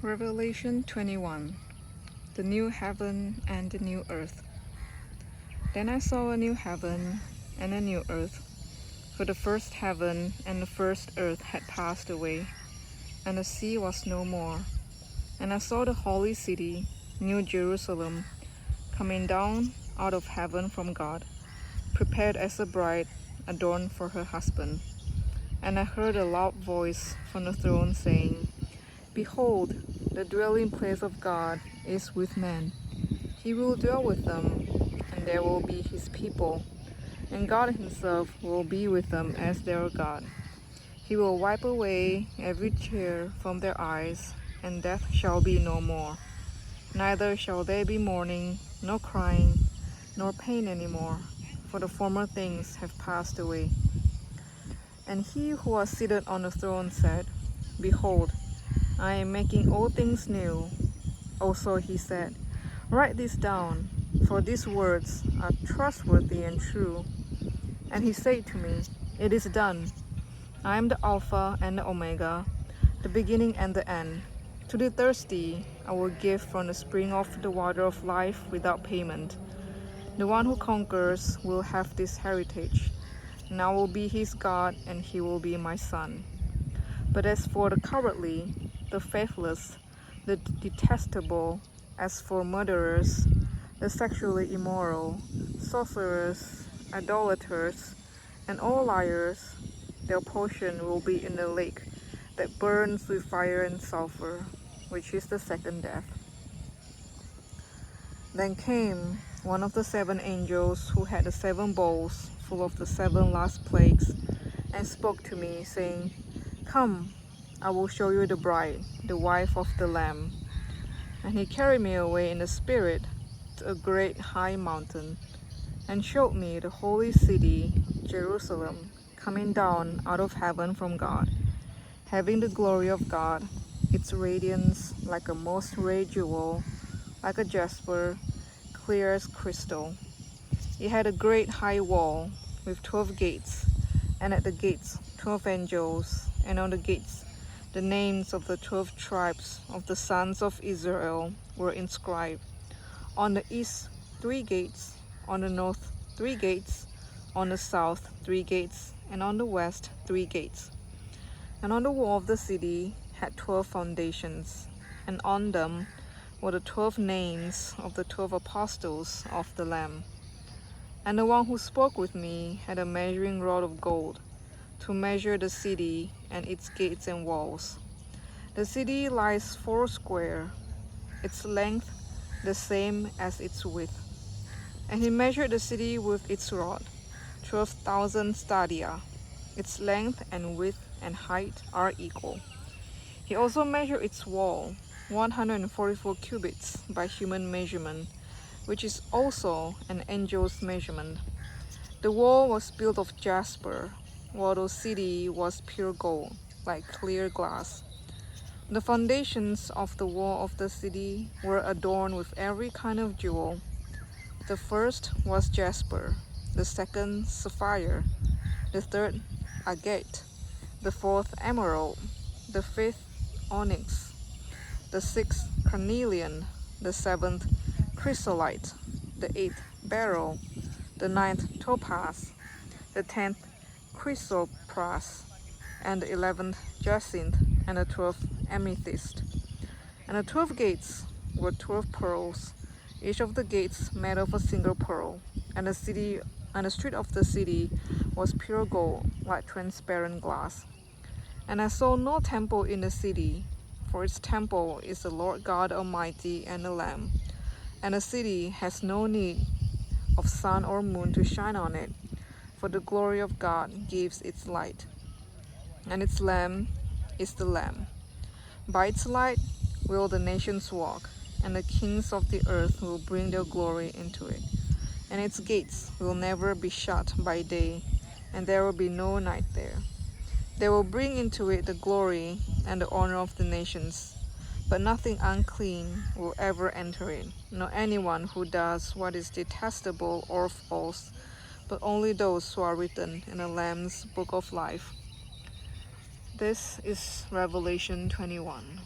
Revelation 21. The new heaven and the new earth. Then I saw a new heaven and a new earth, for the first heaven and the first earth had passed away, and the sea was no more. And I saw the holy city, New Jerusalem, coming down out of heaven from God, prepared as a bride adorned for her husband. And I heard a loud voice from the throne saying, Behold, the dwelling place of God is with men. He will dwell with them, and they will be his people, and God himself will be with them as their God. He will wipe away every tear from their eyes, and death shall be no more. Neither shall there be mourning, nor crying, nor pain any more, for the former things have passed away. And he who was seated on the throne said, Behold, I am making all things new. Also he said, Write this down, for these words are trustworthy and true. And he said to me, It is done. I am the Alpha and the Omega, the beginning and the end. To the thirsty I will give from the spring of the water of life without payment. The one who conquers will have this heritage, and I will be his God, and he will be my son. But as for the cowardly, the faithless, the detestable, as for murderers, the sexually immoral, sorcerers, idolaters, and all liars, their portion will be in the lake that burns with fire and sulfur, which is the second death. Then came one of the 7 angels who had the 7 bowls full of the 7 last plagues, and spoke to me, saying, Come, I will show you the bride, the wife of the Lamb. And he carried me away in the spirit to a great high mountain, and showed me the holy city, Jerusalem, coming down out of heaven from God, having the glory of God, its radiance like a most rare jewel, like a jasper, clear as crystal. It had a great high wall with 12 gates, and at the gates 12 angels, and on the gates the names of the 12 tribes of the sons of Israel were inscribed. On the east 3 gates, on the north 3 gates, on the south 3 gates, and on the west 3 gates. And on the wall of the city had 12 foundations, and on them were the 12 names of the 12 apostles of the Lamb. And the one who spoke with me had a measuring rod of gold, to measure the city and its gates and walls. The city lies 80, its length the same as its width. And he measured the city with its rod, 12,000 stadia. Its length and width and height are equal. He also measured its wall, 144 cubits by human measurement, which is also an angel's measurement. The wall was built of jasper, while the city was pure gold, like clear glass. The foundations of the wall of the city were adorned with every kind of jewel. The first was jasper, the second sapphire, the third agate, the fourth emerald, the fifth onyx, the 6th carnelian, the 7th chrysolite, the 8th beryl, the 9th topaz, the 10th chrysoprase, and the 11th jacinth, and the 12th amethyst. And the 12 gates were 12 pearls, each of the gates made of a single pearl. And the street of the city was pure gold, like transparent glass. And I saw no temple in the city, for its temple is the Lord God Almighty and the Lamb. And the city has no need of sun or moon to shine on it, for the glory of God gives its light. And its lamp is the Lamb. By its light will the nations walk, and the kings of the earth will bring their glory into it. And its gates will never be shut by day, and there will be no night there. They will bring into it the glory and the honor of the nations, but nothing unclean will ever enter it, nor anyone who does what is detestable or false, but only those who are written in the Lamb's book of life. This is Revelation 21.